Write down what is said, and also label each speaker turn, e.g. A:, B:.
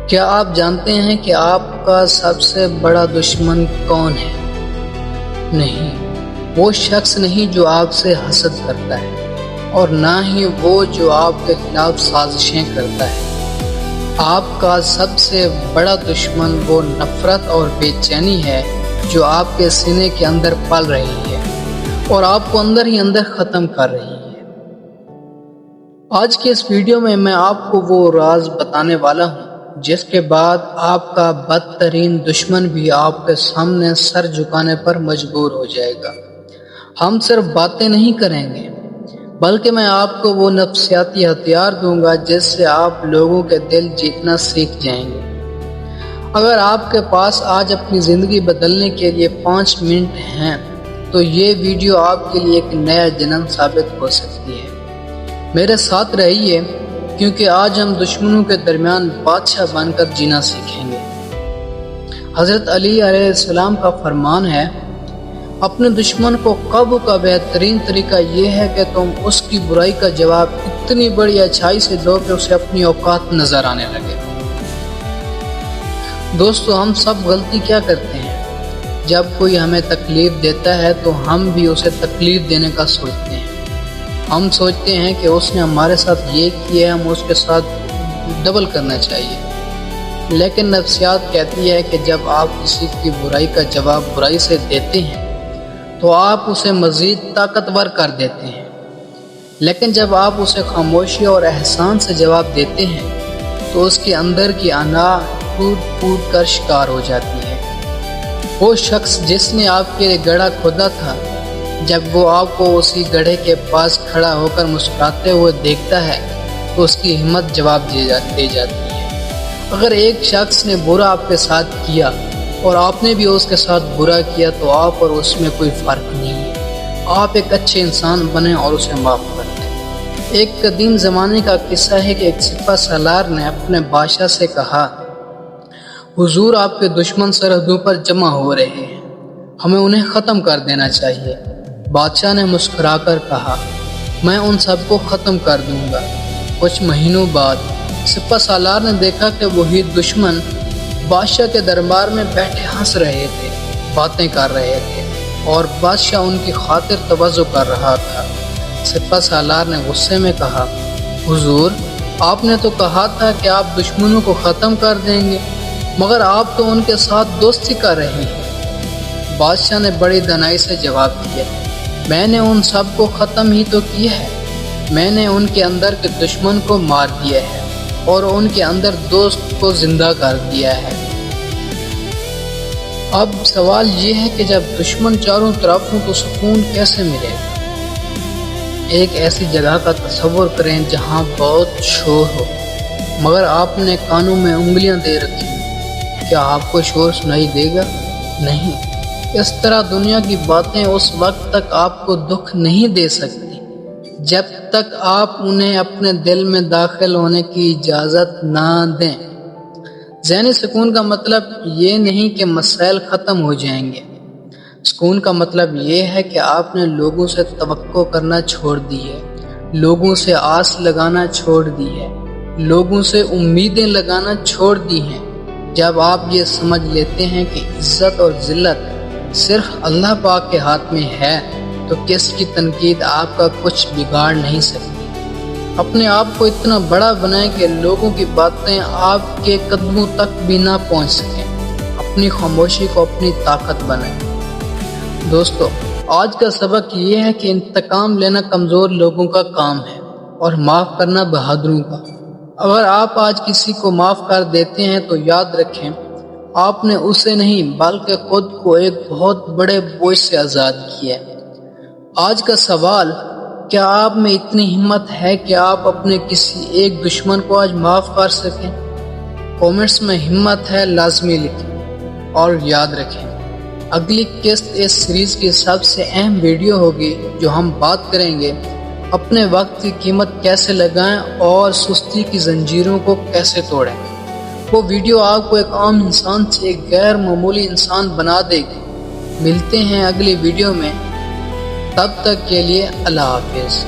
A: کیا آپ جانتے ہیں کہ آپ کا سب سے بڑا دشمن کون ہے؟ نہیں، وہ شخص نہیں جو آپ سے حسد کرتا ہے، اور نہ ہی وہ جو آپ کے خلاف سازشیں کرتا ہے۔ آپ کا سب سے بڑا دشمن وہ نفرت اور بے چینی ہے جو آپ کے سینے کے اندر پل رہی ہے اور آپ کو اندر ہی اندر ختم کر رہی ہے۔ آج کے اس ویڈیو میں آپ کو وہ راز بتانے والا ہوں جس کے بعد آپ کا بدترین دشمن بھی آپ کے سامنے سر جھکانے پر مجبور ہو جائے گا۔ ہم صرف باتیں نہیں کریں گے، بلکہ میں آپ کو وہ نفسیاتی ہتھیار دوں گا جس سے آپ لوگوں کے دل جیتنا سیکھ جائیں گے۔ اگر آپ کے پاس آج اپنی زندگی بدلنے کے لیے 5 منٹ ہیں تو یہ ویڈیو آپ کے لیے ایک نیا جنم ثابت ہو سکتی ہے۔ میرے ساتھ رہیے، کیونکہ آج ہم دشمنوں کے درمیان بادشاہ بن کر جینا سیکھیں گے۔ حضرت علی علیہ السلام کا فرمان ہے، اپنے دشمن کو قابو کا بہترین طریقہ یہ ہے کہ تم اس کی برائی کا جواب اتنی بڑی اچھائی سے دو کہ اسے اپنی اوقات نظر آنے لگے۔ دوستو، ہم سب غلطی کیا کرتے ہیں؟ جب کوئی ہمیں تکلیف دیتا ہے تو ہم بھی اسے تکلیف دینے کا سوچتے ہیں۔ ہم سوچتے ہیں کہ اس نے ہمارے ساتھ یہ کیا ہے، ہم اس کے ساتھ ڈبل کرنا چاہیے۔ لیکن نفسیات کہتی ہے کہ جب آپ کسی کی برائی کا جواب برائی سے دیتے ہیں تو آپ اسے مزید طاقتور کر دیتے ہیں، لیکن جب آپ اسے خاموشی اور احسان سے جواب دیتے ہیں تو اس کے اندر کی انا ٹوٹ پھوٹ کر شکار ہو جاتی ہے۔ وہ شخص جس نے آپ کے لیے گڑھا کھودا تھا، جب وہ آپ کو اسی گڑھے کے پاس کھڑا ہو کر مسکراتے ہوئے دیکھتا ہے تو اس کی ہمت جواب دے جاتی ہے۔ اگر ایک شخص نے برا آپ کے ساتھ کیا اور آپ نے بھی اس کے ساتھ برا کیا تو آپ اور اس میں کوئی فرق نہیں ہے۔ آپ ایک اچھے انسان بنیں اور اسے معاف کر دیں۔ ایک قدیم زمانے کا قصہ ہے کہ ایک سپہ سالار نے اپنے بادشاہ سے کہا، حضور، آپ کے دشمن سرحدوں پر جمع ہو رہے ہیں، ہمیں انہیں ختم کر دینا چاہیے۔ بادشاہ نے مسکرا کر کہا، میں ان سب کو ختم کر دوں گا۔ کچھ مہینوں بعد سپہ سالار نے دیکھا کہ وہی دشمن بادشاہ کے دربار میں بیٹھے ہنس رہے تھے، باتیں کر رہے تھے اور بادشاہ ان کی خاطر تواضع کر رہا تھا۔ سپہ سالار نے غصے میں کہا، حضور، آپ نے تو کہا تھا کہ آپ دشمنوں کو ختم کر دیں گے، مگر آپ تو ان کے ساتھ دوستی کر رہے ہیں۔ بادشاہ نے بڑی دانائی سے جواب دیا، میں نے ان سب کو ختم ہی تو کیا ہے، میں نے ان کے اندر کے دشمن کو مار دیا ہے اور ان کے اندر دوست کو زندہ کر دیا ہے۔ اب سوال یہ ہے کہ جب دشمن چاروں طرف ہوں تو سکون کیسے ملے گا؟ ایک ایسی جگہ کا تصور کریں جہاں بہت شور ہو مگر آپ نے کانوں میں انگلیاں دے رکھی ہیں۔ کیا آپ کو شور سنائی دے گا؟ نہیں۔ اس طرح دنیا کی باتیں اس وقت تک آپ کو دکھ نہیں دے سکتی جب تک آپ انہیں اپنے دل میں داخل ہونے کی اجازت نہ دیں۔ ذہنی سکون کا مطلب یہ نہیں کہ مسائل ختم ہو جائیں گے۔ سکون کا مطلب یہ ہے کہ آپ نے لوگوں سے توقع کرنا چھوڑ دی ہے، لوگوں سے آس لگانا چھوڑ دی ہے، لوگوں سے امیدیں لگانا چھوڑ دی ہیں۔ جب آپ یہ سمجھ لیتے ہیں کہ عزت اور ذلت صرف اللہ پاک کے ہاتھ میں ہے تو کس کی تنقید آپ کا کچھ بگاڑ نہیں سکتی۔ اپنے آپ کو اتنا بڑا بنائیں کہ لوگوں کی باتیں آپ کے قدموں تک بھی نہ پہنچ سکیں۔ اپنی خاموشی کو اپنی طاقت بنائیں۔ دوستو، آج کا سبق یہ ہے کہ انتقام لینا کمزور لوگوں کا کام ہے اور معاف کرنا بہادروں کا۔ اگر آپ آج کسی کو معاف کر دیتے ہیں تو یاد رکھیں، آپ نے اسے نہیں بلکہ خود کو ایک بہت بڑے بوجھ سے آزاد کیا ہے۔ آج کا سوال، کیا آپ میں اتنی ہمت ہے کہ آپ اپنے کسی ایک دشمن کو آج معاف کر سکیں؟ کومنٹس میں ہمت ہے لازمی لکھیں اور یاد رکھیں، اگلی قسط اس سیریز کی سب سے اہم ویڈیو ہوگی جو ہم بات کریں گے اپنے وقت کی قیمت کیسے لگائیں اور سستی کی زنجیروں کو کیسے توڑیں۔ وہ ویڈیو آپ کو ایک عام انسان سے ایک غیر معمولی انسان بنا دے گی۔ ملتے ہیں اگلی ویڈیو میں، تب تک کے لیے اللہ حافظ۔